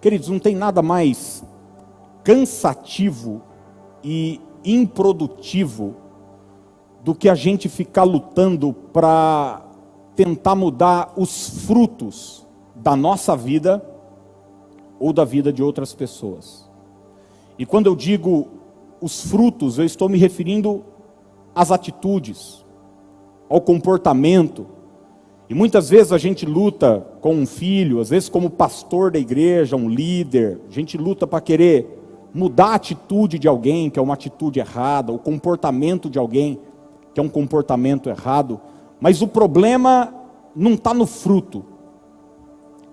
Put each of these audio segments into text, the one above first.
Queridos, não tem nada mais cansativo e improdutivo do que a gente ficar lutando para tentar mudar os frutos da nossa vida ou da vida de outras pessoas. E quando eu digo os frutos, eu estou me referindo às atitudes, ao comportamento. E muitas vezes a gente luta com um filho, às vezes como pastor da igreja, um líder, a gente luta para querer mudar a atitude de alguém, que é uma atitude errada, o comportamento de alguém, que é um comportamento errado, mas o problema não está no fruto,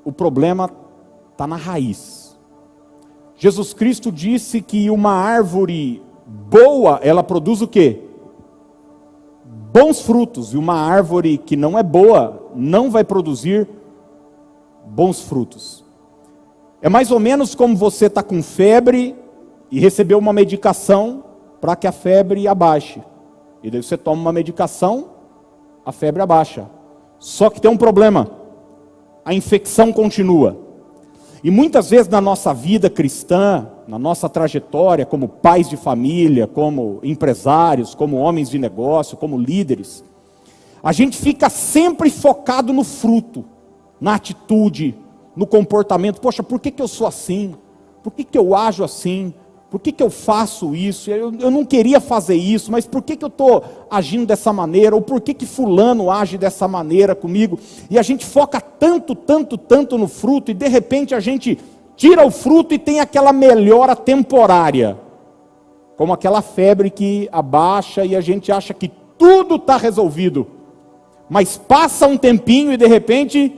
o problema está na raiz. Jesus Cristo disse que uma árvore boa, ela produz o quê? Bons frutos, e uma árvore que não é boa, não vai produzir bons frutos. É mais ou menos como você está com febre e recebeu uma medicação para que a febre abaixe. E daí você toma uma medicação, a febre abaixa. Só que tem um problema, a infecção continua. E muitas vezes na nossa vida cristã, na nossa trajetória como pais de família, como empresários, como homens de negócio, como líderes, a gente fica sempre focado no fruto, na atitude, no comportamento. Poxa, por que eu sou assim? Por que eu ajo assim? Por que eu faço isso? Eu não queria fazer isso, mas por que eu estou agindo dessa maneira? Ou por que fulano age dessa maneira comigo? E a gente foca tanto no fruto, e de repente a gente tira o fruto e tem aquela melhora temporária. Como aquela febre que abaixa e a gente acha que tudo está resolvido. Mas passa um tempinho e de repente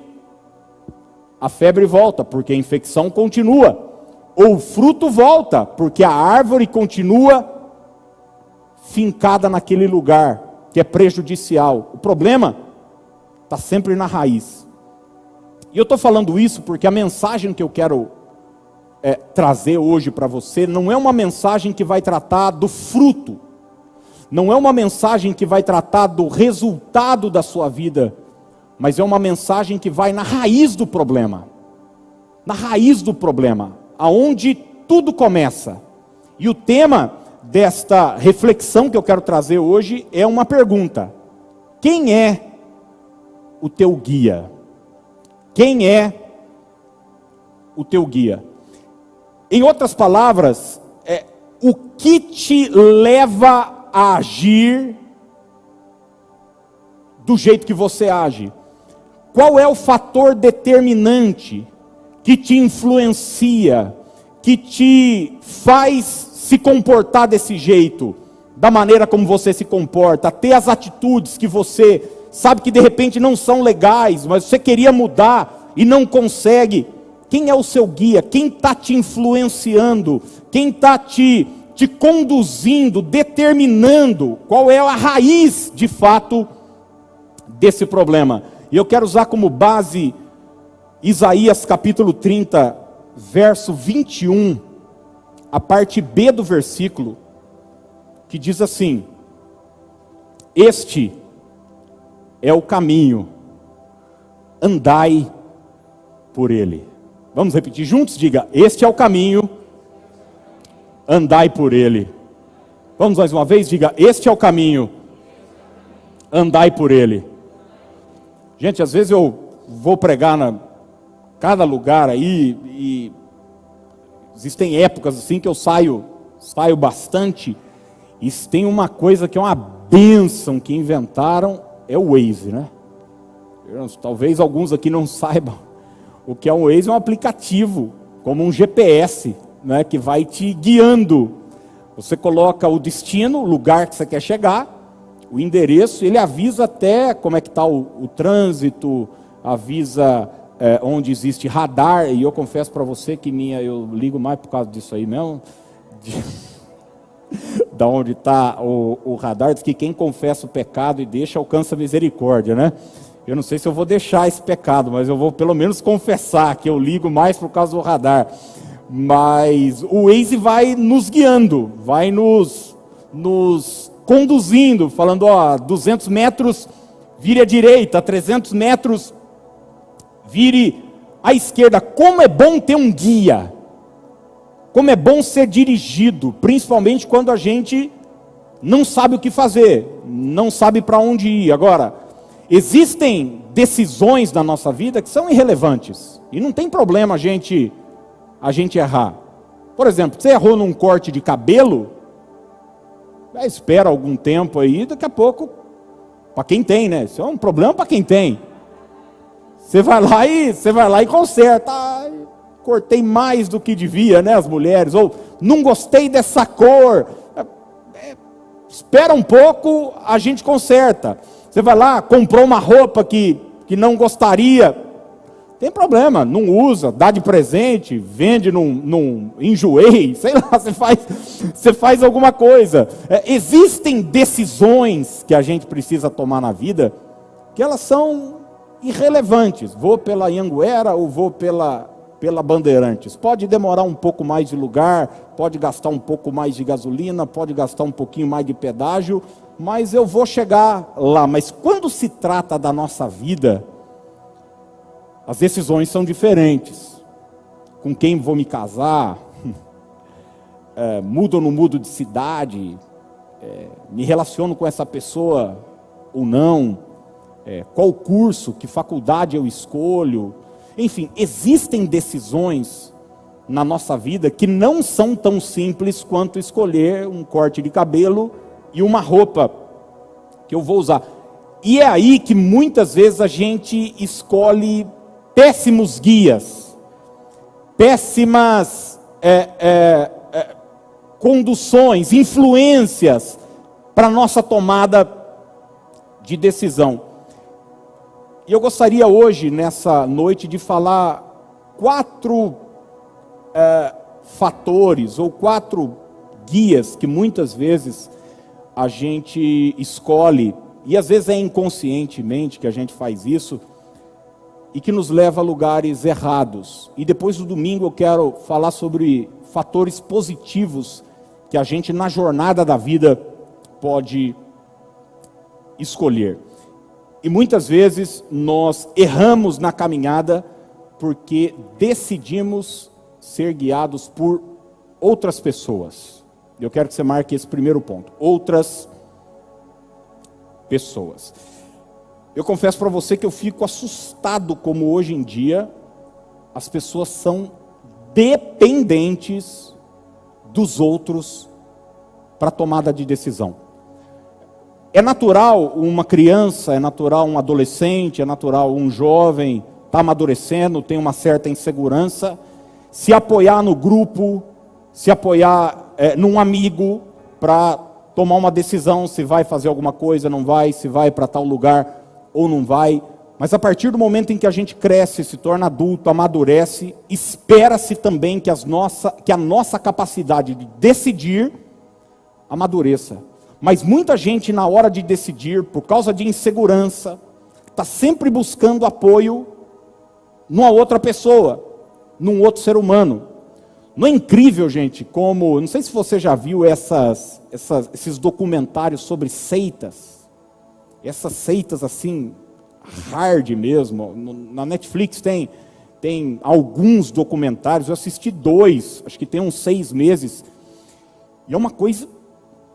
a febre volta, porque a infecção continua. Ou o fruto volta, porque a árvore continua fincada naquele lugar, que é prejudicial. O problema está sempre na raiz. E eu estou falando isso porque a mensagem que eu quero trazer hoje para você, não é uma mensagem que vai tratar do fruto, não é uma mensagem que vai tratar do resultado da sua vida, mas é uma mensagem que vai na raiz do problema. Na raiz do problema. Aonde tudo começa. E o tema desta reflexão que eu quero trazer hoje é uma pergunta: quem é o teu guia? Quem é o teu guia? Em outras palavras, o que te leva a agir do jeito que você age? Qual é o fator determinante que te influencia, que te faz se comportar desse jeito, da maneira como você se comporta, ter as atitudes que você sabe que de repente não são legais, mas você queria mudar e não consegue? Quem é o seu guia? Quem está te influenciando? Quem está te conduzindo, determinando? Qual é a raiz, de fato, desse problema? E eu quero usar como base Isaías capítulo 30, verso 21, a parte B do versículo, que diz assim: este é o caminho, andai por ele. Vamos repetir juntos? Diga: este é o caminho, andai por ele. Vamos mais uma vez? Diga: este é o caminho, andai por ele. Gente, às vezes eu vou pregar cada lugar aí, e existem épocas assim que eu saio bastante, e tem uma coisa que é uma bênção que inventaram, é o Waze, né? Talvez alguns aqui não saibam o que é um Waze. É um aplicativo, como um GPS, né, que vai te guiando. Você coloca o destino, o lugar que você quer chegar, o endereço, ele avisa até como é que está o trânsito, avisa onde existe radar. E eu confesso para você que eu ligo mais por causa disso aí mesmo, da onde está o radar. Diz que quem confessa o pecado e deixa alcança misericórdia, né? Eu não sei se eu vou deixar esse pecado, mas eu vou pelo menos confessar que eu ligo mais por causa do radar. Mas o Waze vai nos guiando, vai nos conduzindo, falando: 200 metros vire à direita, 300 metros vire à esquerda, como é bom ter um guia, como é bom ser dirigido, principalmente quando a gente não sabe o que fazer, não sabe para onde ir. Agora, existem decisões na nossa vida que são irrelevantes, e não tem problema a gente errar. Por exemplo, você errou num corte de cabelo, espera algum tempo aí, daqui a pouco, para quem tem, né? Isso é um problema para quem tem. Você vai lá e conserta. Cortei mais do que devia, né, as mulheres. Ou não gostei dessa cor. Espera um pouco, a gente conserta. Você vai lá, comprou uma roupa que não gostaria. Tem problema, não usa, dá de presente, vende num enjoei, sei lá, você faz alguma coisa. Existem decisões que a gente precisa tomar na vida, que elas são irrelevantes. Vou pela Anhanguera ou vou pela Bandeirantes? Pode demorar um pouco mais de lugar, pode gastar um pouco mais de gasolina, pode gastar um pouquinho mais de pedágio, mas eu vou chegar lá. Mas quando se trata da nossa vida, as decisões são diferentes. Com quem vou me casar? Mudo ou não mudo de cidade? Me relaciono com essa pessoa ou não? Qual curso, que faculdade eu escolho? Enfim, existem decisões na nossa vida que não são tão simples quanto escolher um corte de cabelo e uma roupa que eu vou usar. E é aí que muitas vezes a gente escolhe péssimos guias, péssimas conduções, influências para a nossa tomada de decisão. E eu gostaria hoje, nessa noite, de falar 4 fatores ou 4 guias que muitas vezes a gente escolhe, e às vezes é inconscientemente que a gente faz isso, e que nos leva a lugares errados. E depois do domingo eu quero falar sobre fatores positivos que a gente na jornada da vida pode escolher. E muitas vezes nós erramos na caminhada porque decidimos ser guiados por outras pessoas. Eu quero que você marque esse primeiro ponto. Outras pessoas. Eu confesso para você que eu fico assustado como hoje em dia as pessoas são dependentes dos outros para a tomada de decisão. É natural uma criança, é natural um adolescente, é natural um jovem, está amadurecendo, tem uma certa insegurança, se apoiar no grupo, se apoiar num amigo para tomar uma decisão, se vai fazer alguma coisa, não vai, se vai para tal lugar ou não vai. Mas a partir do momento em que a gente cresce, se torna adulto, amadurece, espera-se também que a nossa capacidade de decidir amadureça. Mas muita gente, na hora de decidir, por causa de insegurança, está sempre buscando apoio numa outra pessoa, num outro ser humano. Não é incrível, gente, como... Não sei se você já viu esses documentários sobre seitas. Essas seitas assim, hard mesmo. Na Netflix tem alguns documentários, eu assisti 2, acho que tem uns 6 meses. E é uma coisa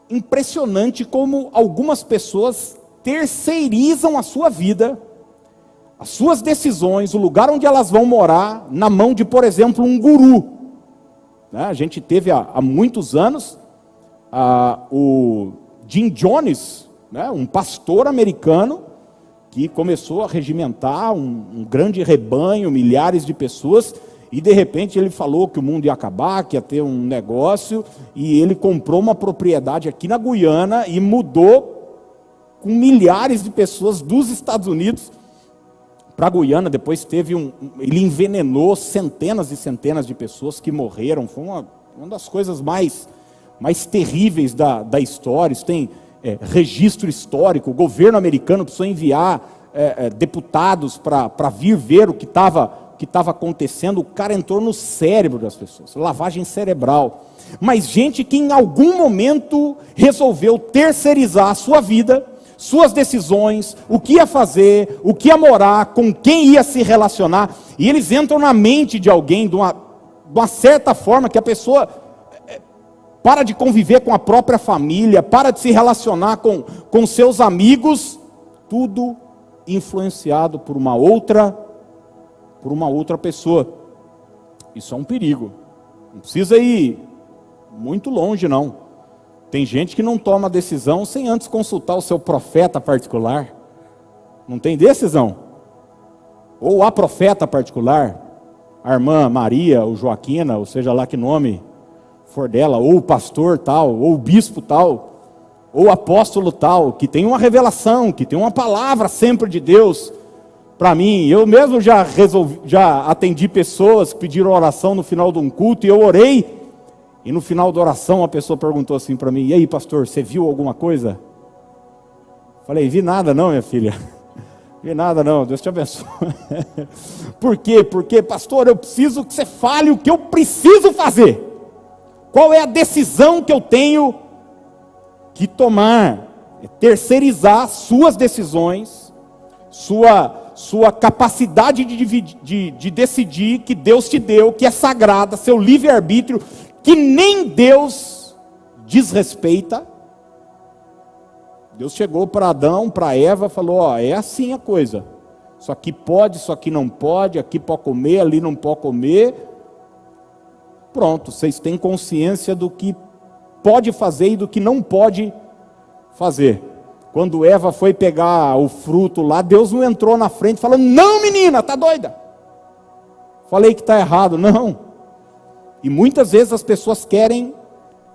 impressionante como algumas pessoas terceirizam a sua vida, as suas decisões, o lugar onde elas vão morar, na mão de, por exemplo, um guru. A gente teve há muitos anos o Jim Jones, um pastor americano, que começou a regimentar um grande rebanho, milhares de pessoas, e de repente ele falou que o mundo ia acabar, que ia ter um negócio, e ele comprou uma propriedade aqui na Guiana e mudou com milhares de pessoas dos Estados Unidos para a Guiana. Depois ele envenenou centenas e centenas de pessoas que morreram. Foi uma das coisas mais terríveis da história. Isso tem registro histórico. O governo americano precisou enviar deputados para vir ver o que estava acontecendo. O cara entrou no cérebro das pessoas, lavagem cerebral. Mas gente que em algum momento resolveu terceirizar a sua vida, suas decisões, o que ia fazer, o que ia morar, com quem ia se relacionar, e eles entram na mente de alguém de uma certa forma que a pessoa para de conviver com a própria família, para de se relacionar com seus amigos, tudo influenciado por uma outra pessoa. Isso é um perigo. Não precisa ir muito longe, não. Tem gente que não toma decisão sem antes consultar o seu profeta particular. Não tem decisão? Ou a profeta particular, a irmã Maria, ou Joaquina, ou seja lá que nome for dela, ou o pastor tal, ou o bispo tal, ou o apóstolo tal, que tem uma revelação, que tem uma palavra sempre de Deus para mim. Eu mesmo já atendi pessoas que pediram oração no final de um culto, e eu orei, e no final da oração a pessoa perguntou assim para mim: e aí, pastor, você viu alguma coisa? Falei: vi nada não, minha filha. Vi nada não, Deus te abençoe. Por quê? Porque, pastor, eu preciso que você fale o que eu preciso fazer. Qual é a decisão que eu tenho que tomar? É terceirizar suas decisões, sua capacidade de decidir, que Deus te deu, que é sagrada, seu livre-arbítrio, que nem Deus desrespeita. Deus chegou para Adão, para Eva, falou: ó, é assim a coisa. Isso aqui pode, isso aqui não pode, aqui pode comer, ali não pode comer. Pronto, vocês têm consciência do que pode fazer e do que não pode fazer. Quando Eva foi pegar o fruto lá, Deus não entrou na frente falando: não, menina, tá doida? Falei que está errado. Não. E muitas vezes as pessoas querem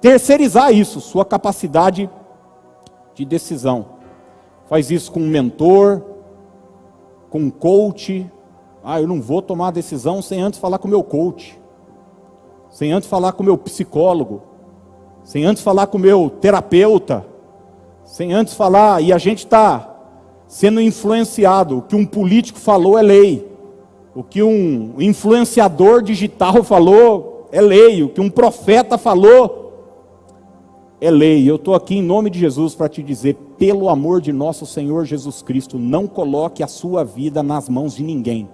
terceirizar isso, sua capacidade de decisão. Faz isso com um mentor, com um coach. Eu não vou tomar a decisão sem antes falar com o meu coach, sem antes falar com o meu psicólogo, sem antes falar com o meu terapeuta, sem antes falar. E a gente está sendo influenciado. O que um político falou é lei, o que um influenciador digital falou é lei, o que um profeta falou é lei. Eu estou aqui em nome de Jesus para te dizer: pelo amor de nosso Senhor Jesus Cristo, não coloque a sua vida nas mãos de ninguém.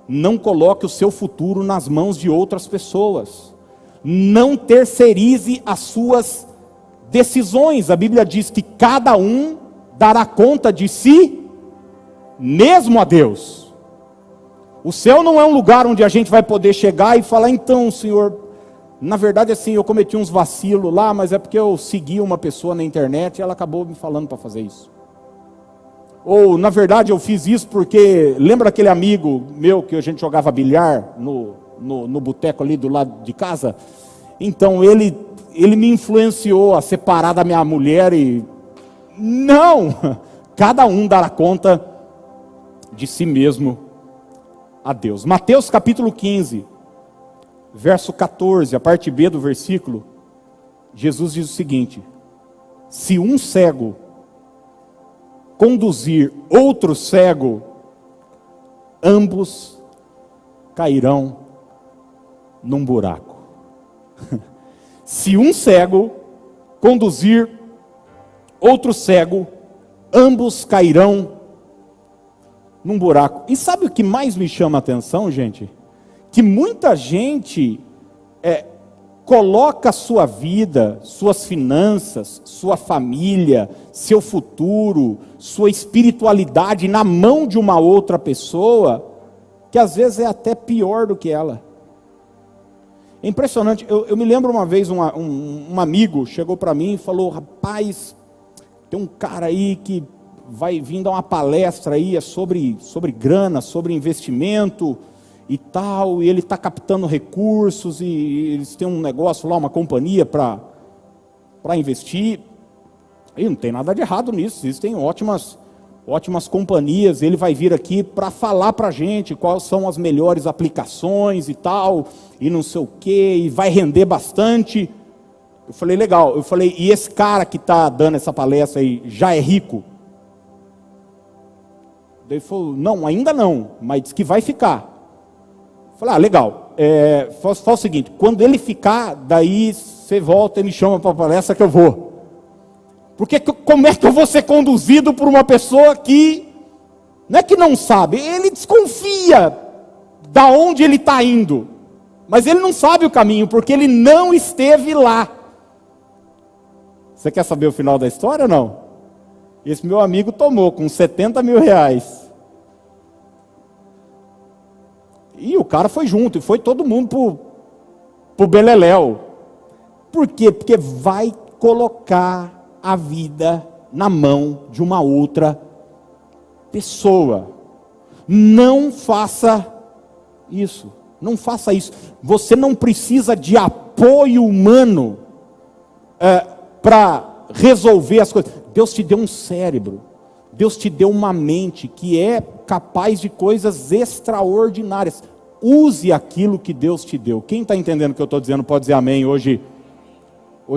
Não coloque o seu futuro nas mãos de outras pessoas. Não terceirize as suas decisões. A Bíblia diz que cada um dará conta de si mesmo a Deus. O céu não é um lugar onde a gente vai poder chegar e falar: então, Senhor, na verdade assim, eu cometi uns vacilos lá, mas é porque eu segui uma pessoa na internet e ela acabou me falando para fazer isso. Ou, na verdade, eu fiz isso porque, lembra aquele amigo meu que a gente jogava bilhar no boteco ali do lado de casa? Então, ele me influenciou a separar da minha mulher e... Não! Cada um dará conta de si mesmo a Deus. Mateus capítulo 15, verso 14, a parte B do versículo, Jesus diz o seguinte: se um cego conduzir outro cego, ambos cairão num buraco. Se um cego conduzir outro cego, ambos cairão num buraco. E sabe o que mais me chama a atenção, gente? Que muita gente coloca a sua vida, suas finanças, sua família, seu futuro, sua espiritualidade na mão de uma outra pessoa, que às vezes é até pior do que ela. É impressionante. Eu me lembro uma vez, um amigo chegou para mim e falou: rapaz, tem um cara aí que vai vir dar uma palestra aí, sobre grana, sobre investimento e tal, e ele está captando recursos, e eles têm um negócio lá, uma companhia para investir, e não tem nada de errado nisso, existem ótimas companhias. Ele vai vir aqui para falar para a gente quais são as melhores aplicações e tal, e não sei o que, e vai render bastante. Eu falei: legal. Eu falei: e esse cara que está dando essa palestra aí, já é rico? Ele falou: não, ainda não, mas diz que vai ficar. Eu falei: legal, faz o seguinte, quando ele ficar, daí você volta e me chama para a palestra que eu vou. Porque como é que eu vou ser conduzido por uma pessoa que, não é que não sabe, ele desconfia da onde ele está indo, mas ele não sabe o caminho, porque ele não esteve lá. Você quer saber o final da história ou não? Esse meu amigo tomou com 70 mil reais. E o cara foi junto, e foi todo mundo pro beleléu. Por quê? Porque vai colocar a vida na mão de uma outra pessoa. Não faça isso. Não faça isso. Você não precisa de apoio humano para resolver as coisas. Deus te deu um cérebro. Deus te deu uma mente que é capaz de coisas extraordinárias. Use aquilo que Deus te deu. Quem está entendendo o que eu estou dizendo pode dizer amém hoje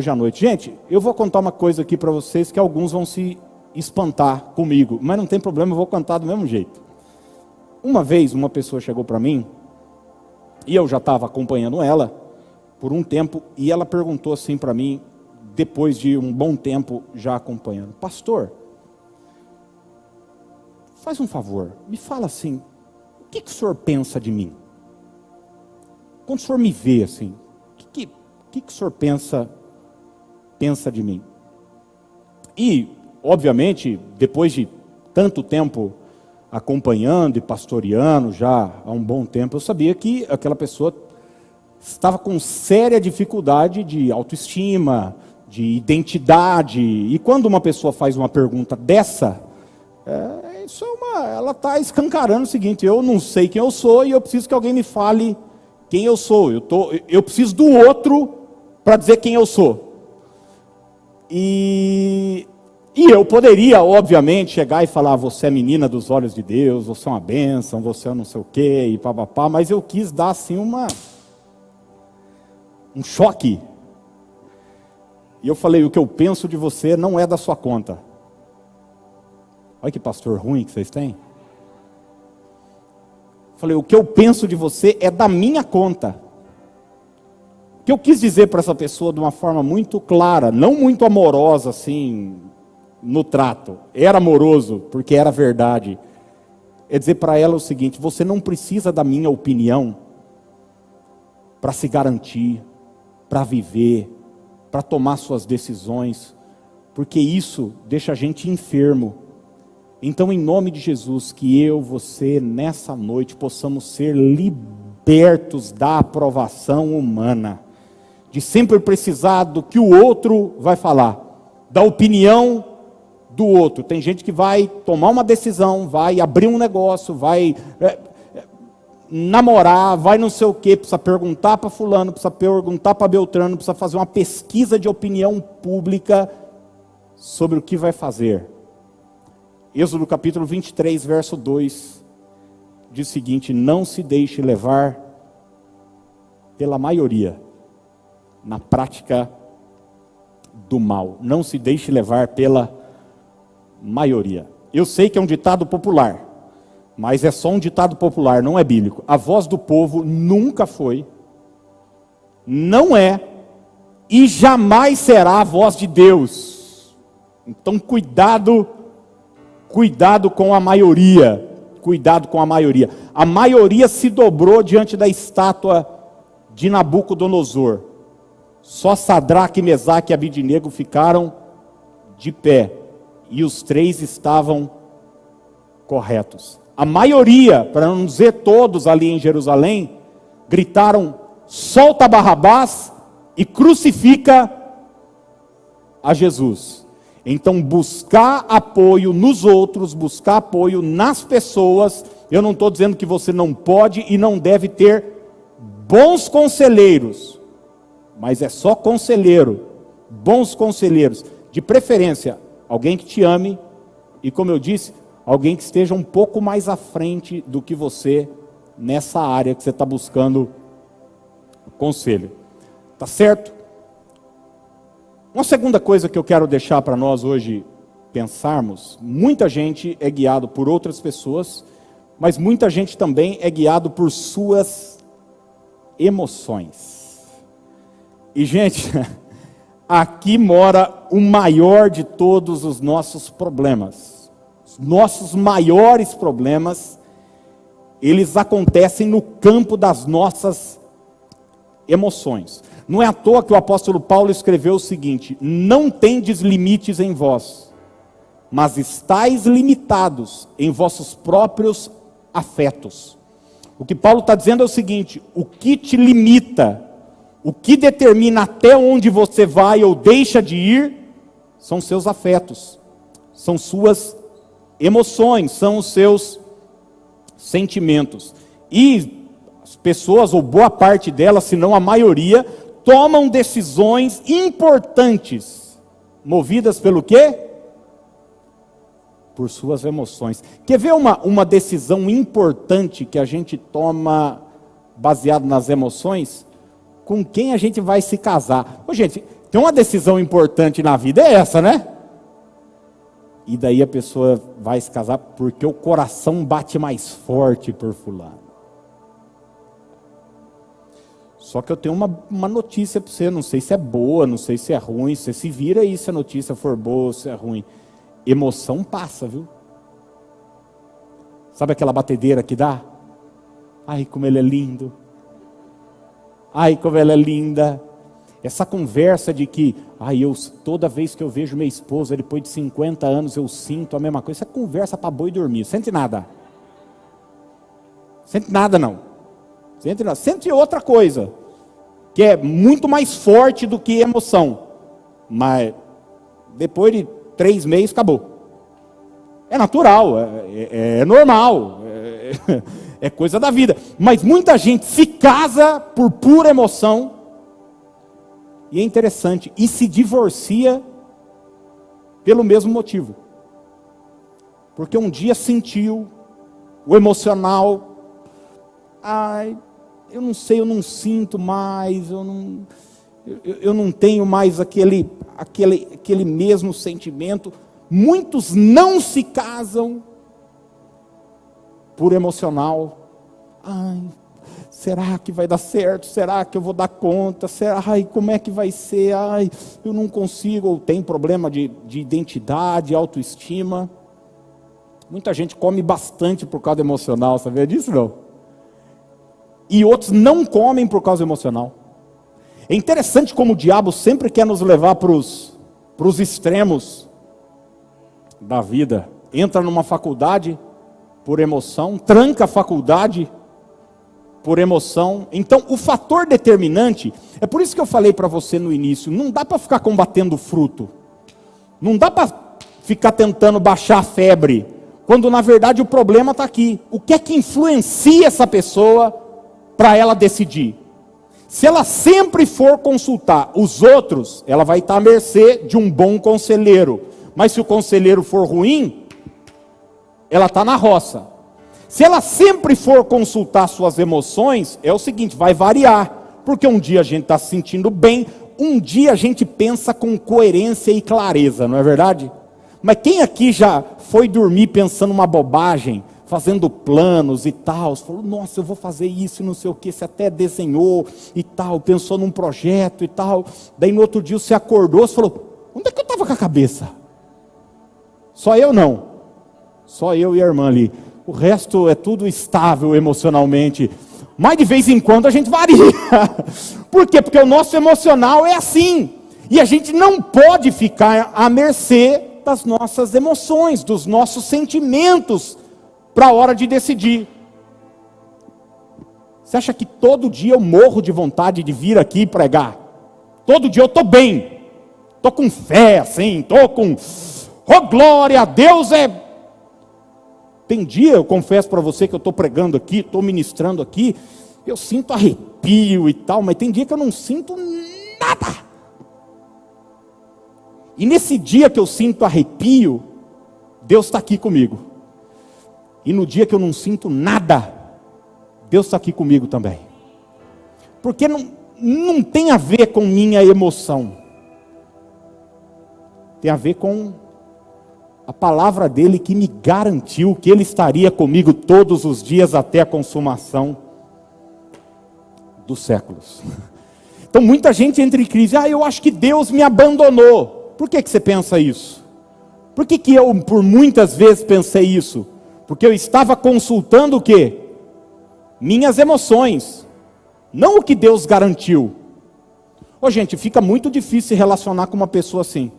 à noite. Gente, eu vou contar uma coisa aqui para vocês que alguns vão se espantar comigo, mas não tem problema, eu vou contar do mesmo jeito. Uma vez uma pessoa chegou para mim, e eu já estava acompanhando ela por um tempo, e ela perguntou assim para mim, depois de um bom tempo já acompanhando: pastor, faz um favor, me fala assim, o que o senhor pensa de mim? Quando o senhor me vê assim, o que o senhor pensa de mim? E, obviamente, depois de tanto tempo acompanhando e pastoreando já há um bom tempo, eu sabia que aquela pessoa estava com séria dificuldade de autoestima, de identidade. E quando uma pessoa faz uma pergunta dessa, ela está escancarando o seguinte: eu não sei quem eu sou e eu preciso que alguém me fale quem eu sou. Eu preciso do outro para dizer quem eu sou. E eu poderia, obviamente, chegar e falar: você é menina dos olhos de Deus, você é uma bênção, você é não sei o quê, e papapá, mas eu quis dar assim um choque. E eu falei: o que eu penso de você não é da sua conta. Olha que pastor ruim que vocês têm. Falei: o que eu penso de você é da minha conta. O que eu quis dizer para essa pessoa de uma forma muito clara, não muito amorosa assim, no trato, era amoroso, porque era verdade, é dizer para ela o seguinte: você não precisa da minha opinião para se garantir, para viver, para tomar suas decisões, porque isso deixa a gente enfermo. Então, em nome de Jesus, que eu, você, nessa noite, possamos ser libertos da aprovação humana, de sempre precisar do que o outro vai falar, da opinião do outro. Tem gente que vai tomar uma decisão, vai abrir um negócio, vai namorar, vai não sei o quê, precisa perguntar para fulano, precisa perguntar para Beltrano, precisa fazer uma pesquisa de opinião pública sobre o que vai fazer. Êxodo capítulo 23, verso 2, diz o seguinte: não se deixe levar pela maioria na prática do mal. Não se deixe levar pela maioria. Eu sei que é um ditado popular, mas é só um ditado popular, não é bíblico. A voz do povo nunca foi, não é e jamais será a voz de Deus. Então cuidado com a maioria. Cuidado com a maioria. A maioria se dobrou diante da estátua de Nabucodonosor. Só Sadraque, Mesaque e Abidnego ficaram de pé. E os três estavam corretos. A maioria, para não dizer todos ali em Jerusalém, gritaram: solta Barrabás e crucifica a Jesus. Então, buscar apoio nos outros, buscar apoio nas pessoas. Eu não estou dizendo que você não pode e não deve ter bons conselheiros, mas é só conselheiro, bons conselheiros, de preferência, alguém que te ame e, como eu disse, alguém que esteja um pouco mais à frente do que você nessa área que você está buscando conselho. Tá certo? Uma segunda coisa que eu quero deixar para nós hoje pensarmos: muita gente é guiado por outras pessoas, mas muita gente também é guiado por suas emoções. E gente, aqui mora o maior de todos os nossos problemas. Os nossos maiores problemas, eles acontecem no campo das nossas emoções. Não é à toa que o apóstolo Paulo escreveu o seguinte: não tendes limites em vós, mas estáis limitados em vossos próprios afetos. O que Paulo está dizendo é o seguinte: o que te limita, o que determina até onde você vai ou deixa de ir, são seus afetos, são suas emoções, são os seus sentimentos. E as pessoas, ou boa parte delas, se não a maioria, tomam decisões importantes, movidas pelo quê? Por suas emoções. Quer ver uma decisão importante que a gente toma baseado nas emoções? Com quem a gente vai se casar. Ô, gente, tem uma decisão importante na vida, é essa, né? E daí a pessoa vai se casar porque o coração bate mais forte por fulano. Só que eu tenho uma notícia para você, não sei se é boa, não sei se é ruim, você se vira aí se a notícia for boa ou se é ruim. Emoção passa, viu? Sabe aquela batedeira que dá? Ai, como ele é lindo. Ai, como ela é linda. Essa conversa de que, toda vez que eu vejo minha esposa, depois de 50 anos, eu sinto a mesma coisa. Isso é conversa para boi dormir. Sente nada. Sente nada, não. Sente nada. Sente outra coisa, que é muito mais forte do que emoção. Mas, depois de 3 meses, acabou. É natural, é normal, é coisa da vida. Mas muita gente se casa por pura emoção, e é interessante, e se divorcia pelo mesmo motivo. Porque um dia sentiu o emocional, eu não sei, eu não sinto mais, eu não tenho mais aquele mesmo sentimento. Muitos não se casam por emocional. Será que vai dar certo? Será que eu vou dar conta? Como é que vai ser? Eu não consigo. Ou tem problema de identidade, autoestima. Muita gente come bastante por causa do emocional, sabia disso, não? E outros não comem por causa do emocional. É interessante como o diabo sempre quer nos levar para os extremos da vida. Entra numa faculdade por emoção, tranca a faculdade por emoção. Então, o fator determinante, é por isso que eu falei para você no início, não dá para ficar combatendo o fruto, não dá para ficar tentando baixar a febre, quando na verdade o problema está aqui. O que é que influencia essa pessoa para ela decidir? Se ela sempre for consultar os outros, ela vai estar à mercê de um bom conselheiro. Mas se o conselheiro for ruim, ela está na roça. Se ela sempre for consultar suas emoções, é o seguinte, vai variar. Porque um dia a gente está se sentindo bem, um dia a gente pensa com coerência e clareza, não é verdade? Mas quem aqui já foi dormir pensando uma bobagem, fazendo planos e tal, você falou, nossa, eu vou fazer isso, não sei o que, você até desenhou e tal, pensou num projeto e tal, daí no outro dia você acordou, você falou, onde é que eu estava com a cabeça? Só eu não, só eu e a irmã ali, o resto é tudo estável emocionalmente, mas de vez em quando a gente varia. Por quê? Porque o nosso emocional é assim, e a gente não pode ficar à mercê das nossas emoções, dos nossos sentimentos, para a hora de decidir. Você acha que todo dia eu morro de vontade de vir aqui pregar? Todo dia eu estou bem, estou com fé, assim, estou com, glória a Deus, Tem dia, eu confesso para você que eu estou pregando aqui, estou ministrando aqui, eu sinto arrepio e tal, mas tem dia que eu não sinto nada. E nesse dia que eu sinto arrepio, Deus está aqui comigo. E no dia que eu não sinto nada, Deus está aqui comigo também. Porque não tem a ver com minha emoção. Tem a ver com a palavra dele que me garantiu que ele estaria comigo todos os dias até a consumação dos séculos. Então muita gente entra em crise, eu acho que Deus me abandonou. Por que você pensa isso? Por que eu por muitas vezes pensei isso? Porque eu estava consultando o quê? Minhas emoções, não o que Deus garantiu. Gente, fica muito difícil se relacionar com uma pessoa assim.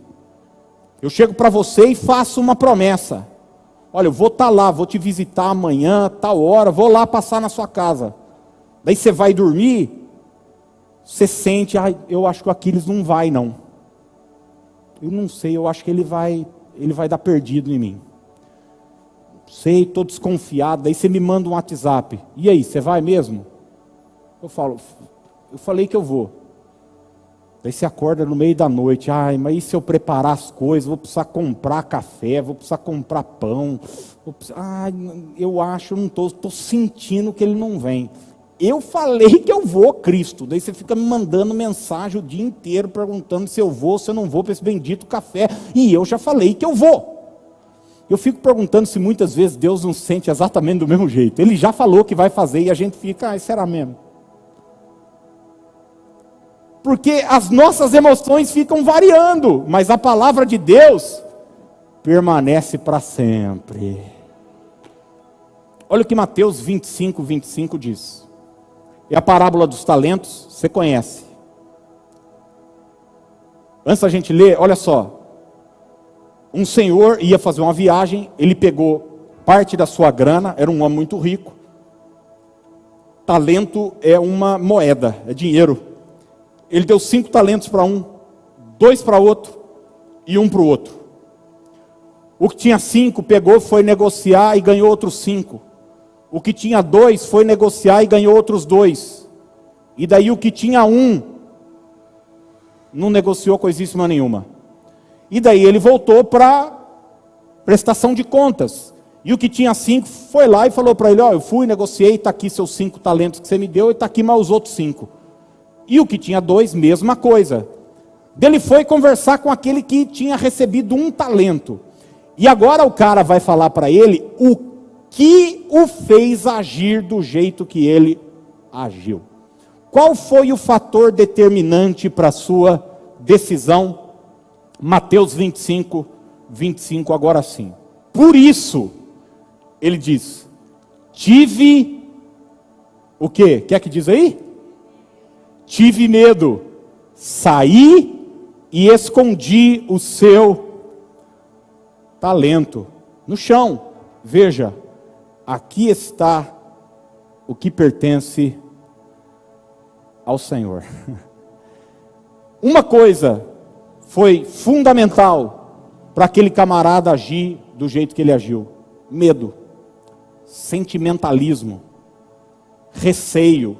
Eu chego para você e faço uma promessa. Olha, eu vou estar lá, vou te visitar amanhã, tal hora, vou lá passar na sua casa. Daí você vai dormir, você sente, eu acho que o Aquiles não vai não. Eu não sei, eu acho que ele vai dar perdido em mim. Sei, estou desconfiado, daí você me manda um WhatsApp. E aí, você vai mesmo? Eu falei que eu vou. Daí você acorda no meio da noite, mas e se eu preparar as coisas, vou precisar comprar café, vou precisar comprar pão, eu acho, eu não estou sentindo que ele não vem. Eu falei que eu vou, Cristo. Daí você fica me mandando mensagem o dia inteiro, perguntando se eu vou, se eu não vou para esse bendito café, e eu já falei que eu vou. Eu fico perguntando se muitas vezes Deus não se sente exatamente do mesmo jeito. Ele já falou que vai fazer, e a gente fica, será mesmo? Porque as nossas emoções ficam variando, mas a palavra de Deus permanece para sempre. Olha o que Mateus 25 diz. É a parábola dos talentos, você conhece. Antes da gente ler, olha só. Um senhor ia fazer uma viagem, ele pegou parte da sua grana, era um homem muito rico. Talento é uma moeda, é dinheiro. Ele deu 5 talentos para um, 2 para outro e 1 para o outro. O que tinha 5 pegou, foi negociar e ganhou outros 5. O que tinha 2 foi negociar e ganhou outros 2. E daí o que tinha 1 não negociou coisíssima nenhuma. E daí ele voltou para prestação de contas. E o que tinha 5 foi lá e falou para ele, eu fui, negociei, está aqui seus 5 talentos que você me deu e está aqui mais os outros 5. E o que tinha 2, mesma coisa. Ele foi conversar com aquele que tinha recebido 1 talento. E agora o cara vai falar para ele o que o fez agir do jeito que ele agiu. Qual foi o fator determinante para a sua decisão? Mateus 25, agora sim. Por isso, ele diz, tive, o quê? Quer que diz aí? Tive medo, saí e escondi o seu talento no chão. Veja, aqui está o que pertence ao Senhor. Uma coisa foi fundamental para aquele camarada agir do jeito que ele agiu: medo, sentimentalismo, receio.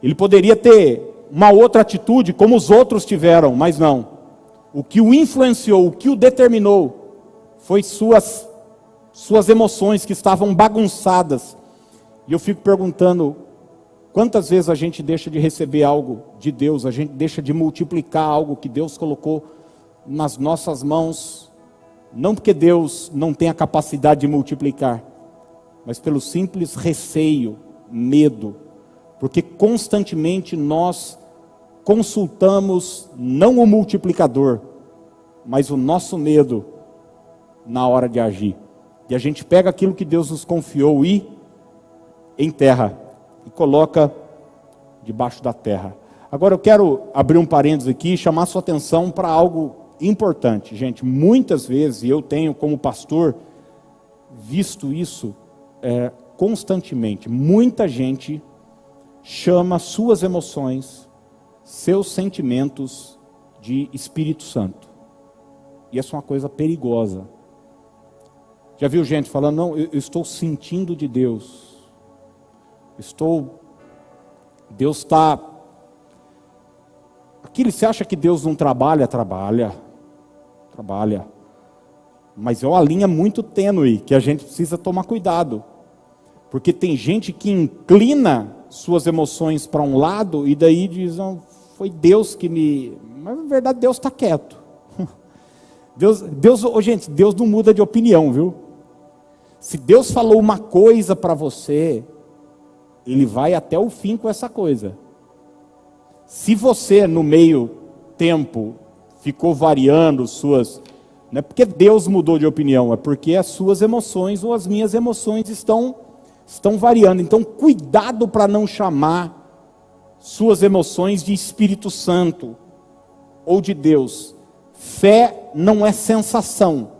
Ele poderia ter uma outra atitude como os outros tiveram, mas não. O que o influenciou, o que o determinou, foi suas emoções que estavam bagunçadas. E eu fico perguntando, quantas vezes a gente deixa de receber algo de Deus, a gente deixa de multiplicar algo que Deus colocou nas nossas mãos, não porque Deus não tem a capacidade de multiplicar, mas pelo simples receio, medo, porque constantemente nós consultamos não o multiplicador, mas o nosso medo na hora de agir. E a gente pega aquilo que Deus nos confiou e enterra, e coloca debaixo da terra. Agora eu quero abrir um parênteses aqui e chamar sua atenção para algo importante. Gente, muitas vezes, e eu tenho como pastor visto isso constantemente, muita gente chama suas emoções, seus sentimentos de Espírito Santo. E essa é uma coisa perigosa. Já viu gente falando, não, eu estou sentindo de Deus. Deus está... Aquilo, você acha que Deus não trabalha? Trabalha. Mas é uma linha muito tênue, que a gente precisa tomar cuidado. Porque tem gente que inclina suas emoções para um lado, e daí diz, não, foi Deus que me... Mas na verdade Deus está quieto. Gente, Deus não muda de opinião, viu? Se Deus falou uma coisa para você, Ele vai até o fim com essa coisa. Se você, no meio tempo, ficou variando suas... Não é porque Deus mudou de opinião, é porque as suas emoções ou as minhas emoções estão variando. Então, cuidado para não chamar suas emoções de Espírito Santo ou de Deus. Fé não é sensação.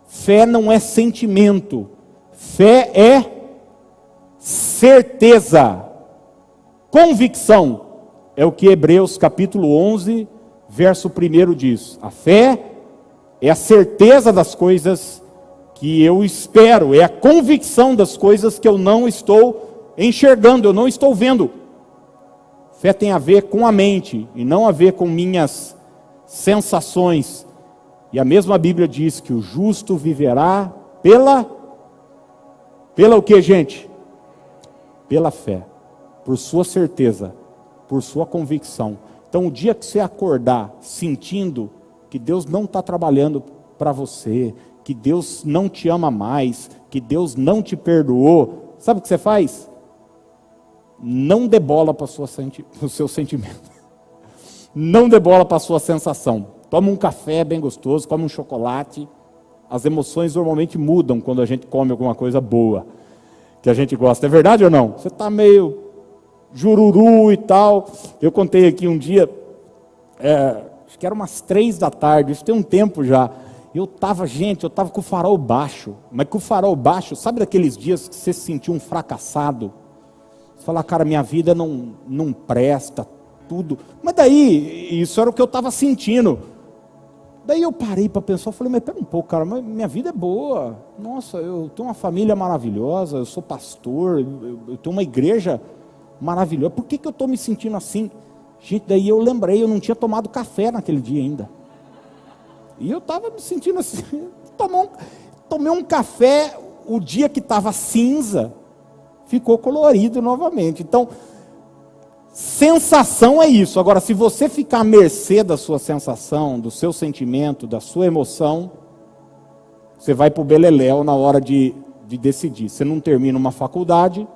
Fé não é sentimento. Fé é certeza. Convicção. É o que Hebreus capítulo 11, verso 1 diz. A fé é a certeza das coisas que eu espero. É a convicção das coisas que eu não estou enxergando, eu não estou vendo. Fé tem a ver com a mente e não a ver com minhas sensações. E a mesma Bíblia diz que o justo viverá pela o que, gente? Pela fé, por sua certeza, por sua convicção. Então, o dia que você acordar sentindo que Deus não está trabalhando para você, que Deus não te ama mais, que Deus não te perdoou, sabe o que você faz? Não dê bola para o seu sentimento. Não dê bola para a sua sensação. Toma um café bem gostoso, come um chocolate. As emoções normalmente mudam quando a gente come alguma coisa boa, que a gente gosta. É verdade ou não? Você está meio jururu e tal. Eu contei aqui um dia, acho que era umas 3 da tarde, isso tem um tempo já. Eu estava com o farol baixo. Mas com o farol baixo, sabe daqueles dias que você se sentiu um fracassado? Você fala, cara, minha vida não presta, tudo. Mas daí, isso era o que eu estava sentindo. Daí eu parei para pensar, eu falei, mas pera um pouco, cara, mas minha vida é boa. Nossa, eu tenho uma família maravilhosa, eu sou pastor, eu tenho uma igreja maravilhosa. Por que eu estou me sentindo assim? Gente, daí eu lembrei, eu não tinha tomado café naquele dia ainda. E eu estava me sentindo assim, tomei um café, o dia que estava cinza, ficou colorido novamente. Então, sensação é isso. Agora, se você ficar à mercê da sua sensação, do seu sentimento, da sua emoção, você vai para o beleléu na hora de decidir. Você não termina uma faculdade,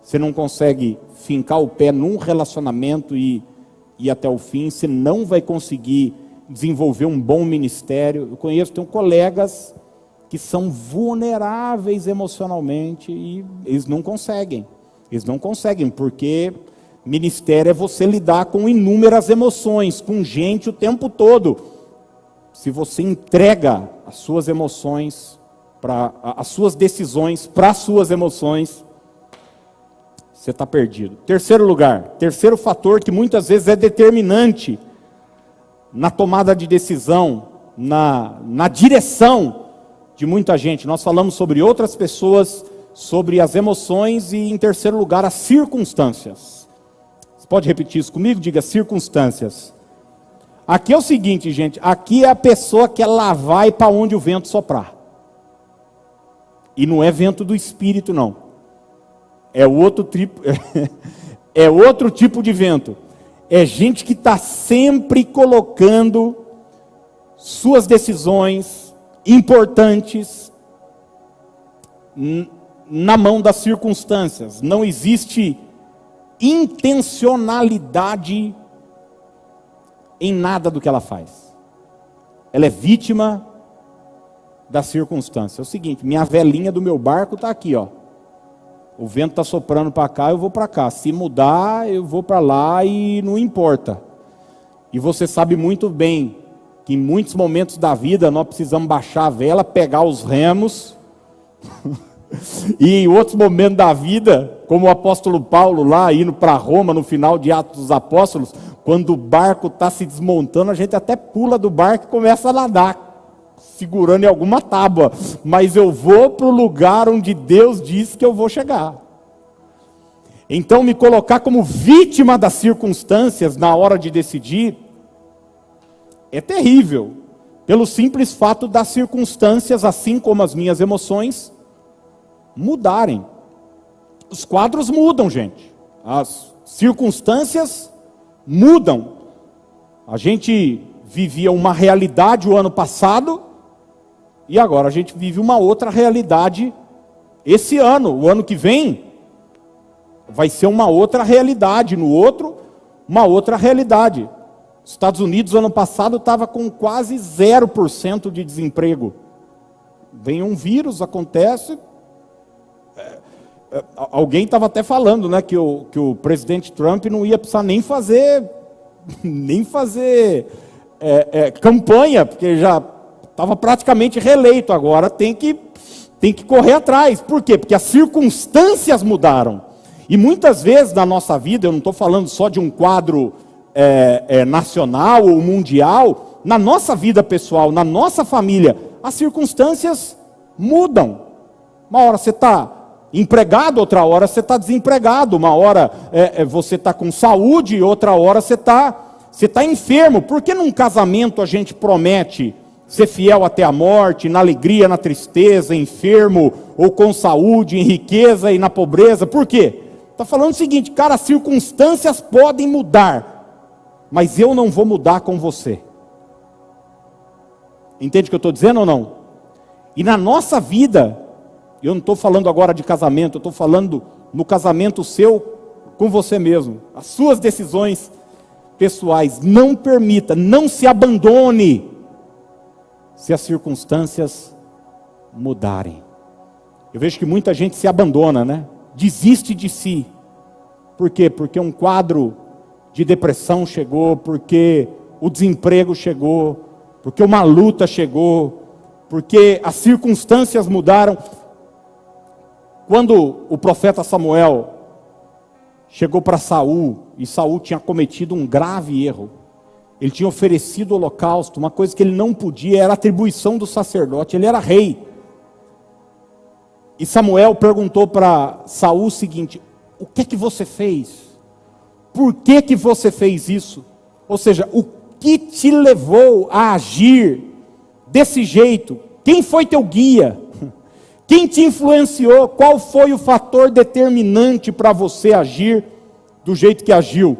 você não consegue fincar o pé num relacionamento e ir até o fim, você não vai conseguir desenvolver um bom ministério. Eu tenho colegas que são vulneráveis emocionalmente e eles não conseguem. Eles não conseguem, porque ministério é você lidar com inúmeras emoções, com gente o tempo todo. Se você entrega as suas emoções, as suas decisões para as suas emoções, você está perdido. Terceiro lugar, terceiro fator que muitas vezes é determinante na tomada de decisão, na direção de muita gente. Nós falamos sobre outras pessoas, sobre as emoções e, em terceiro lugar, as circunstâncias. Você pode repetir isso comigo? Diga circunstâncias. Aqui é o seguinte, gente, aqui é a pessoa que ela vai para onde o vento soprar. E não é vento do Espírito, não. É outro tipo de vento. É gente que está sempre colocando suas decisões importantes na mão das circunstâncias. Não existe intencionalidade em nada do que ela faz. Ela é vítima da circunstância. É o seguinte, minha velinha do meu barco está aqui, ó. O vento está soprando para cá, eu vou para cá. Se mudar, eu vou para lá e não importa. E você sabe muito bem que em muitos momentos da vida nós precisamos baixar a vela, pegar os remos. E em outros momentos da vida, como o apóstolo Paulo lá indo para Roma no final de Atos dos Apóstolos, quando o barco está se desmontando, a gente até pula do barco e começa a nadar, segurando em alguma tábua, mas eu vou para o lugar onde Deus disse que eu vou chegar. Então, me colocar como vítima das circunstâncias na hora de decidir é terrível, pelo simples fato das circunstâncias, assim como as minhas emoções, mudarem. Os quadros mudam, gente. As circunstâncias mudam. A gente vivia uma realidade o ano passado, e agora a gente vive uma outra realidade esse ano. O ano que vem vai ser uma outra realidade. No outro, uma outra realidade. Os Estados Unidos, ano passado, estava com quase 0% de desemprego. Vem um vírus, acontece. Alguém estava até falando, né, que o presidente Trump não ia precisar nem fazer campanha, porque já estava praticamente reeleito. Agora tem que correr atrás. Por quê? Porque as circunstâncias mudaram. E muitas vezes na nossa vida, eu não estou falando só de um quadro nacional ou mundial, na nossa vida pessoal, na nossa família, as circunstâncias mudam. Uma hora você está empregado, outra hora você está desempregado, uma hora você está com saúde, outra hora você está enfermo. Por que num casamento a gente promete ser fiel até a morte, na alegria, na tristeza, enfermo ou com saúde, em riqueza e na pobreza? Por quê? Está falando o seguinte, cara, as circunstâncias podem mudar, mas eu não vou mudar com você. Entende o que eu estou dizendo ou não? E na nossa vida, eu não estou falando agora de casamento, eu estou falando no casamento seu com você mesmo. As suas decisões pessoais, não permita, não se abandone se as circunstâncias mudarem. Eu vejo que muita gente se abandona, né? Desiste de si. Por quê? Porque um quadro de depressão chegou, porque o desemprego chegou, porque uma luta chegou, porque as circunstâncias mudaram. Quando o profeta Samuel chegou para Saul, e Saul tinha cometido um grave erro, ele tinha oferecido holocausto, uma coisa que ele não podia, era atribuição do sacerdote, ele era rei. E Samuel perguntou para Saul o seguinte: o que é que você fez? Por que que você fez isso? Ou seja, o que te levou a agir desse jeito? Quem foi teu guia? Quem te influenciou? Qual foi o fator determinante para você agir do jeito que agiu?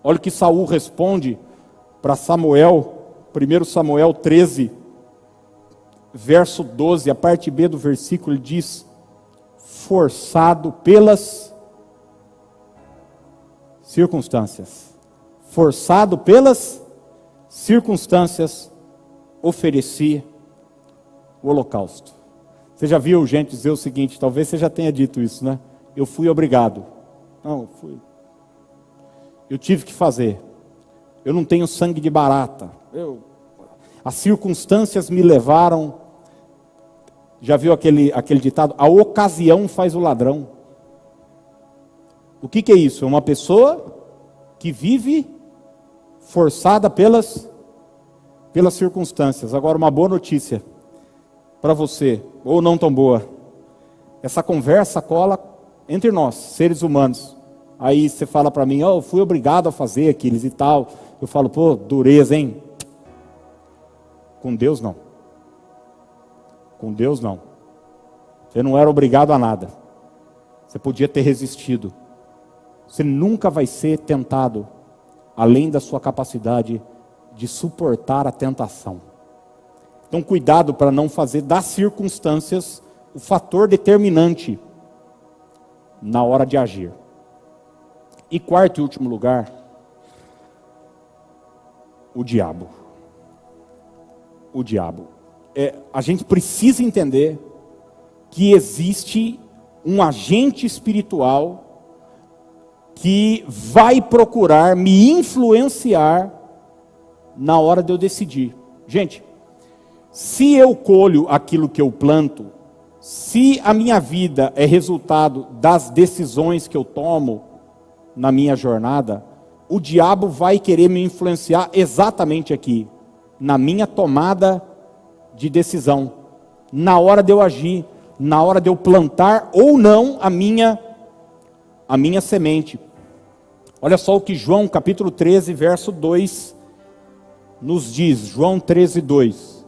Olha o que Saul responde para Samuel, 1 Samuel 13, verso 12, a parte B do versículo, ele diz: forçado pelas circunstâncias. Forçado pelas circunstâncias, ofereci o holocausto. Você já viu gente dizer o seguinte, talvez você já tenha dito isso, né? Eu fui obrigado. Não, eu tive que fazer. Eu não tenho sangue de barata. As circunstâncias me levaram. Já viu aquele ditado? A ocasião faz o ladrão. O que é isso? É uma pessoa que vive forçada pelas circunstâncias. Agora, uma boa notícia para você, ou não tão boa. Essa conversa cola entre nós, seres humanos. Aí você fala para mim: eu fui obrigado a fazer aquilo e tal. Eu falo: pô, dureza, hein? Com Deus não. Com Deus não. Você não era obrigado a nada. Você podia ter resistido. Você nunca vai ser tentado além da sua capacidade de suportar a tentação. Então cuidado para não fazer das circunstâncias o fator determinante na hora de agir. E quarto e último lugar, o diabo. O diabo. A gente precisa entender que existe um agente espiritual que vai procurar me influenciar na hora de eu decidir. Gente, se eu colho aquilo que eu planto, se a minha vida é resultado das decisões que eu tomo na minha jornada, o diabo vai querer me influenciar exatamente aqui, na minha tomada de decisão, na hora de eu agir, na hora de eu plantar ou não a minha semente. Olha só o que João capítulo 13, verso 2 nos diz. João 13, 2.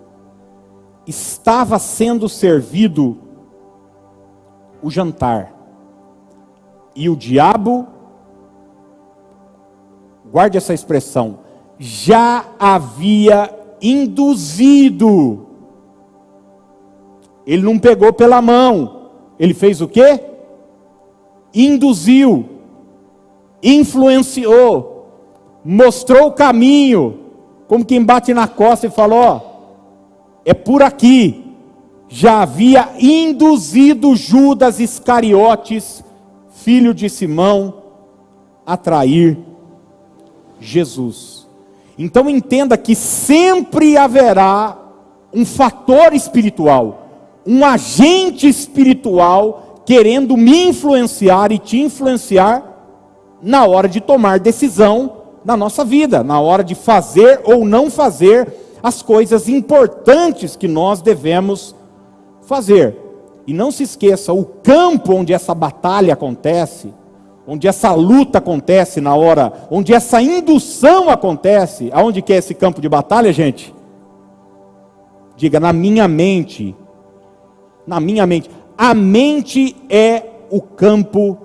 Estava sendo servido o jantar, e o diabo, guarde essa expressão, já havia induzido. Ele não pegou pela mão, ele fez o quê? Induziu. influenciou, mostrou o caminho, como quem bate na costa e fala, ó, é por aqui. Já havia induzido Judas Iscariotes, filho de Simão, a trair Jesus. Então entenda que sempre haverá um fator espiritual, um agente espiritual querendo me influenciar e te influenciar na hora de tomar decisão na nossa vida, na hora de fazer ou não fazer as coisas importantes que nós devemos fazer. E não se esqueça, o campo onde essa batalha acontece, onde essa luta acontece na hora, onde essa indução acontece, aonde que é esse campo de batalha, gente? Diga, na minha mente. Na minha mente. A mente é o campo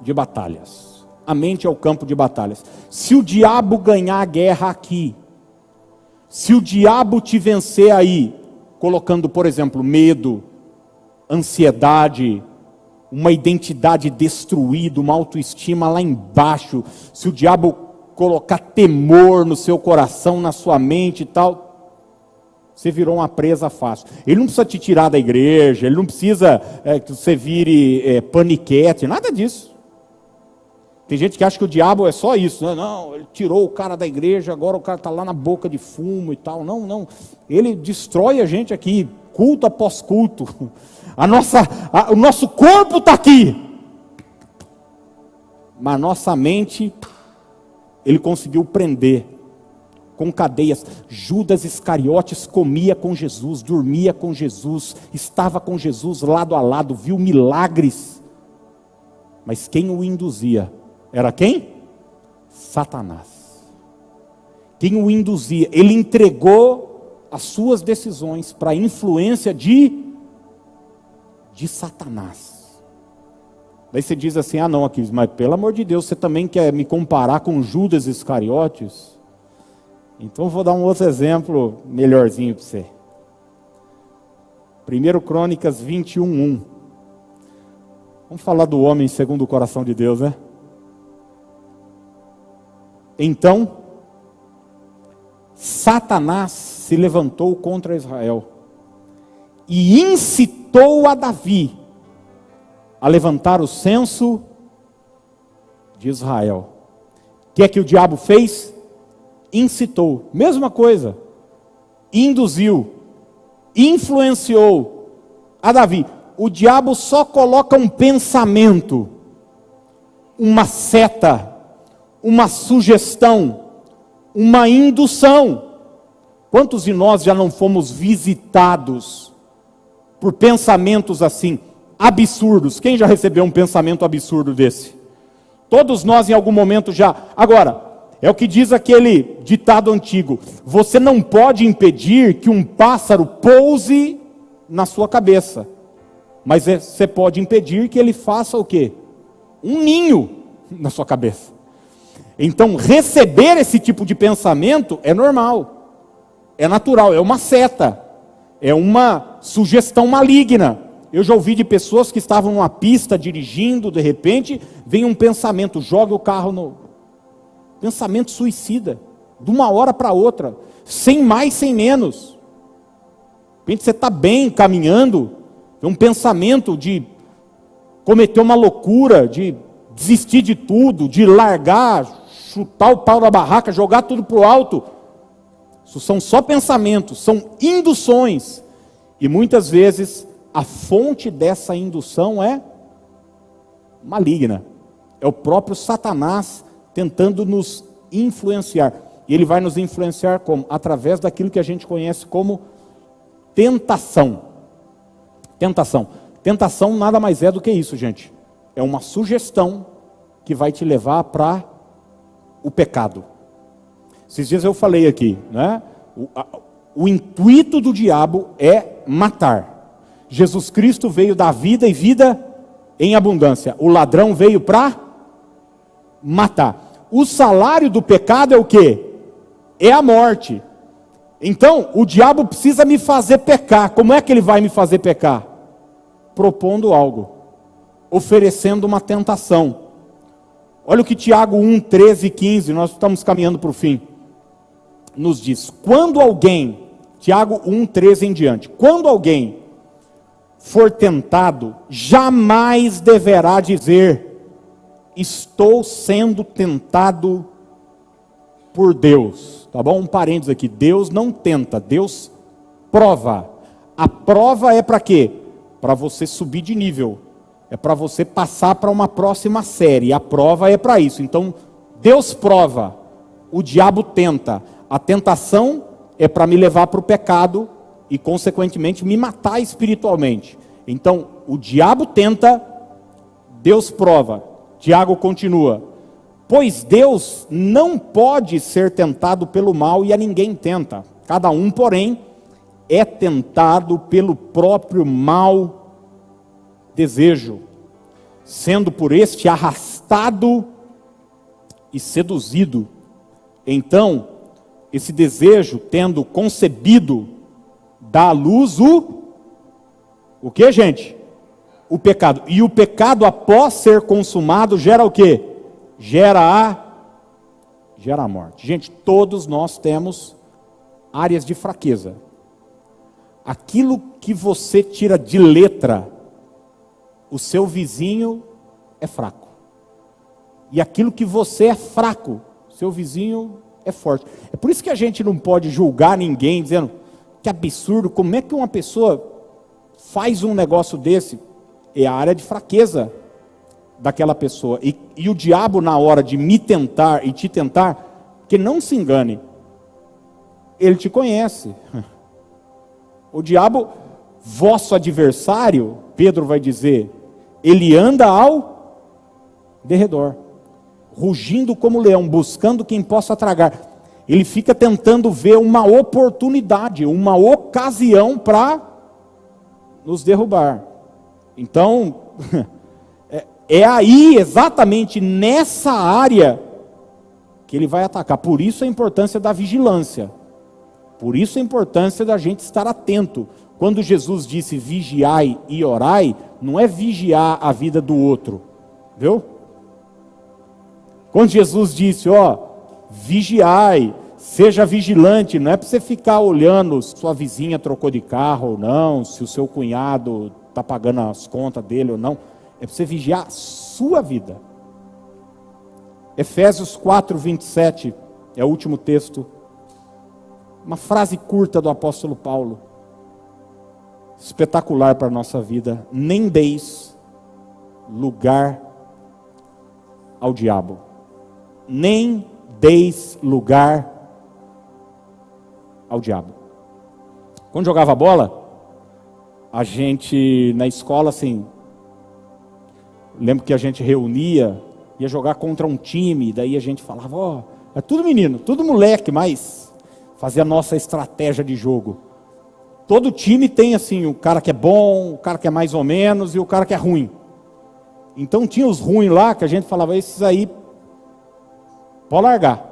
de batalhas. A mente é o campo de batalhas. Se o diabo ganhar a guerra aqui, se o diabo te vencer aí, colocando, por exemplo, medo, ansiedade, uma identidade destruída, uma autoestima lá embaixo, se o diabo colocar temor no seu coração, na sua mente e tal, você virou uma presa fácil. Ele não precisa te tirar da igreja, ele não precisa que você vire paniquete, nada disso. Tem gente que acha que o diabo é só isso, né? Não, ele tirou o cara da igreja, agora o cara está lá na boca de fumo e tal. Não, não. Ele destrói a gente aqui, culto após culto. O nosso corpo está aqui. Mas a nossa mente, ele conseguiu prender com cadeias. Judas Iscariotes comia com Jesus, dormia com Jesus, estava com Jesus lado a lado, viu milagres. Mas quem o induzia? Era quem? Satanás. Quem o induzia? Ele entregou as suas decisões para a influência de Satanás. Daí você diz assim, não, Aquiles, mas pelo amor de Deus, você também quer me comparar com Judas Iscariotes? Então eu vou dar um outro exemplo melhorzinho para você. 1 Crônicas 21:1. Vamos falar do homem segundo o coração de Deus, né? Então, Satanás se levantou contra Israel e incitou a Davi a levantar o censo de Israel. O que é que o diabo fez? Incitou, mesma coisa, induziu, influenciou a Davi. O diabo só coloca um pensamento, uma seta, uma sugestão, uma indução. Quantos de nós já não fomos visitados por pensamentos assim, absurdos? Quem já recebeu um pensamento absurdo desse? Todos nós em algum momento já. Agora, é o que diz aquele ditado antigo: você não pode impedir que um pássaro pouse na sua cabeça, mas você pode impedir que ele faça o quê? Um ninho na sua cabeça. Então, receber esse tipo de pensamento é normal, é natural, é uma seta, é uma sugestão maligna. Eu já ouvi de pessoas que estavam numa pista dirigindo, de repente, vem um pensamento, joga o carro no... Pensamento suicida, de uma hora para outra, sem mais, sem menos. De repente você está bem, caminhando, é um pensamento de cometer uma loucura, de desistir de tudo, de largar, chutar o pau da barraca, jogar tudo para o alto. Isso são só pensamentos, são induções. E muitas vezes a fonte dessa indução é maligna. É o próprio Satanás tentando nos influenciar. E ele vai nos influenciar como? Através daquilo que a gente conhece como tentação. Tentação. Tentação nada mais é do que isso, gente. É uma sugestão que vai te levar para o pecado. Esses dias eu falei aqui, né? O intuito do diabo é matar. Jesus Cristo veio dar vida e vida em abundância. O ladrão veio para matar. O salário do pecado é o quê? É a morte. Então, o diabo precisa me fazer pecar. Como é que ele vai me fazer pecar? Propondo algo, oferecendo uma tentação. Olha o que Tiago 1, 13 e 15, nós estamos caminhando para o fim. Nos diz, quando alguém, Tiago 1, 13 em diante, quando alguém for tentado, jamais deverá dizer, estou sendo tentado por Deus. Tá bom? Um parênteses aqui, Deus não tenta, Deus prova. A prova é para quê? Para você subir de nível. É para você passar para uma próxima série. A prova é para isso. Então, Deus prova, o diabo tenta. A tentação é para me levar para o pecado e, consequentemente, me matar espiritualmente. Então, o diabo tenta, Deus prova. Tiago continua. Pois Deus não pode ser tentado pelo mal e a ninguém tenta. Cada um, porém, é tentado pelo próprio mau desejo, sendo por este arrastado e seduzido. Então, esse desejo, tendo concebido, dá à luz o que, gente? O pecado. E o pecado, após ser consumado, gera o quê? Gera a morte. Gente, todos nós temos áreas de fraqueza. Aquilo que você tira de letra, o seu vizinho é fraco. E aquilo que você é fraco, seu vizinho é forte. É por isso que a gente não pode julgar ninguém dizendo que absurdo, como é que uma pessoa faz um negócio desse? É a área de fraqueza daquela pessoa. E o diabo, na hora de me tentar e te tentar, que não se engane, ele te conhece. O diabo, vosso adversário, Pedro vai dizer, ele anda ao derredor, rugindo como leão, buscando quem possa tragar. Ele fica tentando ver uma oportunidade, uma ocasião para nos derrubar. Então, é aí, exatamente nessa área, que ele vai atacar. Por isso a importância da vigilância. Por isso a importância da gente estar atento. Quando Jesus disse vigiai e orai, não é vigiar a vida do outro, viu? Quando Jesus disse, vigiai, seja vigilante, não é para você ficar olhando se sua vizinha trocou de carro ou não, se o seu cunhado está pagando as contas dele ou não, é para você vigiar a sua vida. Efésios 4, 27, é o último texto, uma frase curta do apóstolo Paulo, espetacular para a nossa vida. Nem deis lugar ao diabo. Nem deis lugar ao diabo. Quando jogava bola, a gente na escola, assim, lembro que a gente reunia, ia jogar contra um time, daí a gente falava, é tudo menino, tudo moleque, mas fazia a nossa estratégia de jogo. Todo time tem assim, o cara que é bom, o cara que é mais ou menos e o cara que é ruim. Então tinha os ruins lá, que a gente falava, esses aí, pode largar.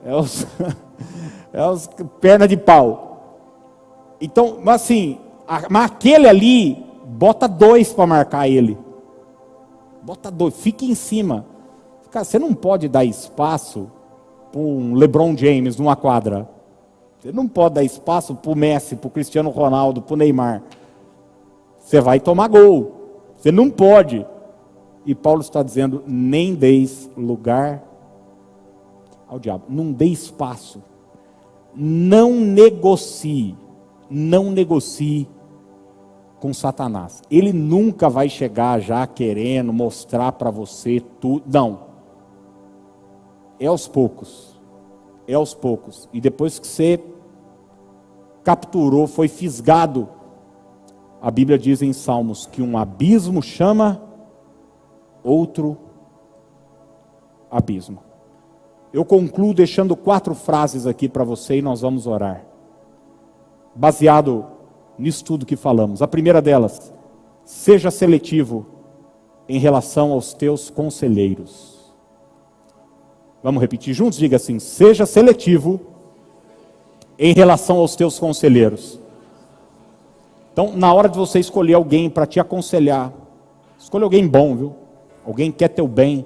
É os perna de pau. Então, mas assim, mas aquele ali, bota 2 para marcar ele. Bota 2, fica em cima. Cara, você não pode dar espaço para um LeBron James numa quadra. Você não pode dar espaço para o Messi, para o Cristiano Ronaldo, para o Neymar. Você vai tomar gol. Você não pode. E Paulo está dizendo, nem deis lugar ao diabo. Não dê espaço. Não negocie. Não negocie com Satanás. Ele nunca vai chegar já querendo mostrar para você tudo. Não. É aos poucos. É aos poucos. E depois que você capturou, foi fisgado, a Bíblia diz em Salmos que um abismo chama outro abismo. Eu concluo deixando 4 frases aqui para você e nós vamos orar. Baseado nisso tudo que falamos. A primeira delas, seja seletivo em relação aos teus conselheiros. Vamos repetir juntos? Diga assim, seja seletivo em relação aos teus conselheiros. Então, na hora de você escolher alguém para te aconselhar, escolha alguém bom, viu? Alguém que quer teu bem,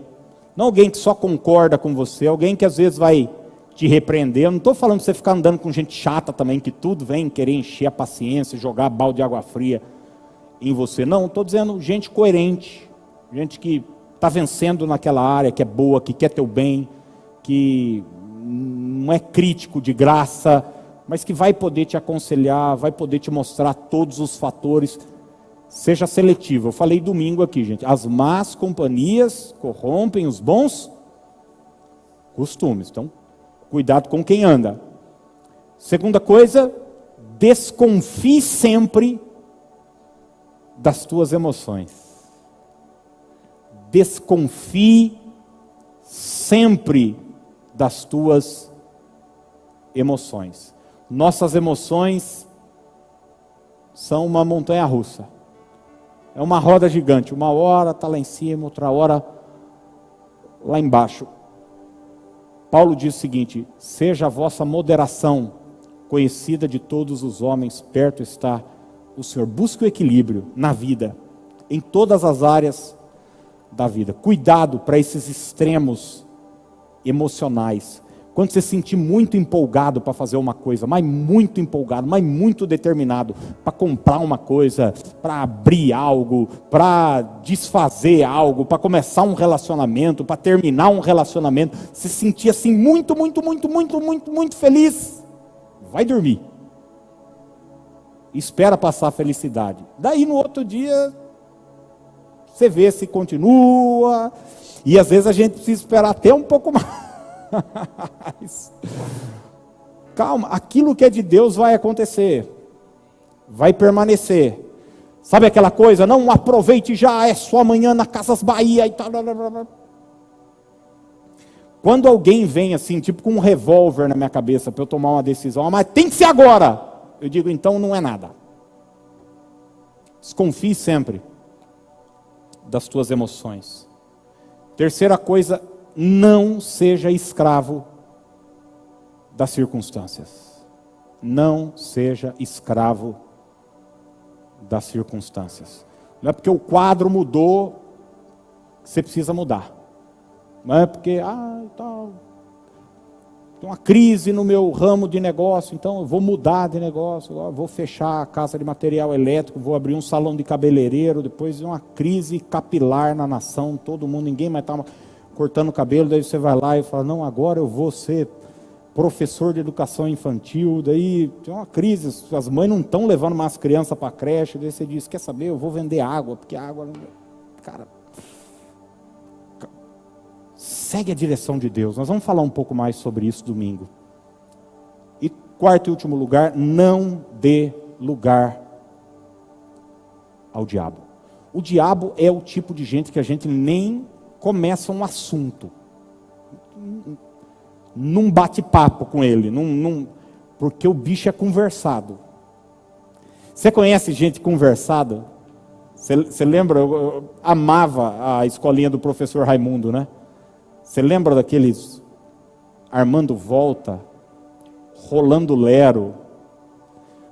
Não alguém que só concorda com você, alguém que às vezes vai te repreender. Eu não estou falando de você ficar andando com gente chata também, que tudo vem querer encher a paciência, jogar balde de água fria em você. Não, estou dizendo gente coerente, gente que está vencendo naquela área, que é boa, que quer teu bem, que não é crítico de graça, mas que vai poder te aconselhar, vai poder te mostrar todos os fatores. Seja seletivo. Eu falei domingo aqui, gente. As más companhias corrompem os bons costumes. Então, cuidado com quem anda. Segunda coisa, desconfie sempre das tuas emoções. Desconfie sempre das tuas emoções. Nossas emoções são uma montanha russa. É uma roda gigante. Uma hora está lá em cima, outra hora lá embaixo. Paulo diz o seguinte: seja a vossa moderação conhecida de todos os homens, perto está o Senhor. Busque o equilíbrio na vida, em todas as áreas da vida. Cuidado para esses extremos emocionais. Quando você se sentir muito empolgado para fazer uma coisa, mas muito empolgado, mas muito determinado, para comprar uma coisa, para abrir algo, para desfazer algo, para começar um relacionamento, para terminar um relacionamento, se sentir assim muito feliz, vai dormir. Espera passar a felicidade. Daí no outro dia, você vê se continua, e às vezes a gente precisa esperar até um pouco mais. Calma, aquilo que é de Deus vai acontecer, vai permanecer. Sabe aquela coisa? Não aproveite já, é só amanhã na Casas Bahia e tal. Quando alguém vem assim, tipo com um revólver na minha cabeça para eu tomar uma decisão, mas tem que ser agora, eu digo, então não é nada. Desconfie sempre das tuas emoções. Terceira coisa, não seja escravo das circunstâncias. Não seja escravo das circunstâncias. Não é porque o quadro mudou que você precisa mudar. Não é porque tem uma crise no meu ramo de negócio, então eu vou mudar de negócio, eu vou fechar a casa de material elétrico, vou abrir um salão de cabeleireiro, depois de uma crise capilar na nação, todo mundo, ninguém mais está cortando o cabelo, daí você vai lá e fala, não, agora eu vou ser professor de educação infantil, daí tem uma crise, as mães não estão levando mais crianças para a creche, daí você diz, quer saber, eu vou vender água, porque a água, cara, segue a direção de Deus. Nós vamos falar um pouco mais sobre isso domingo. E quarto e último lugar, não dê lugar ao diabo. O diabo é o tipo de gente que a gente nem começa um assunto, num bate-papo com ele, porque o bicho é conversado. Você conhece gente conversada? Você lembra? Eu amava a escolinha do professor Raimundo, né? Você lembra daqueles armando volta, rolando lero?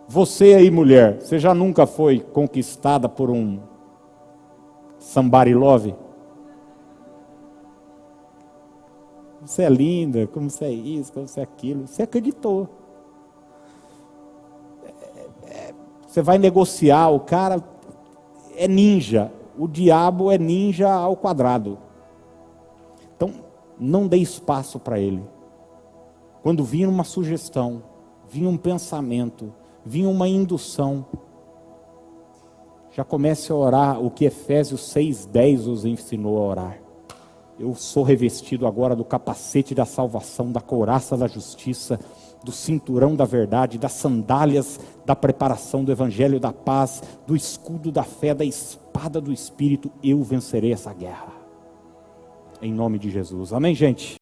Você aí, mulher, você já nunca foi conquistada por um somebody love? Você é linda, como você é isso, como você é aquilo. Você acreditou. Você vai negociar, o cara é ninja. O diabo é ninja ao quadrado. Então, não dê espaço para ele. Quando vinha uma sugestão, vinha um pensamento, vinha uma indução, já comece a orar o que Efésios 6:10 nos ensinou a orar. Eu sou revestido agora do capacete da salvação, da couraça da justiça, do cinturão da verdade, das sandálias da preparação do evangelho da paz, do escudo da fé, da espada do Espírito. Eu vencerei essa guerra. Em nome de Jesus. Amém, gente?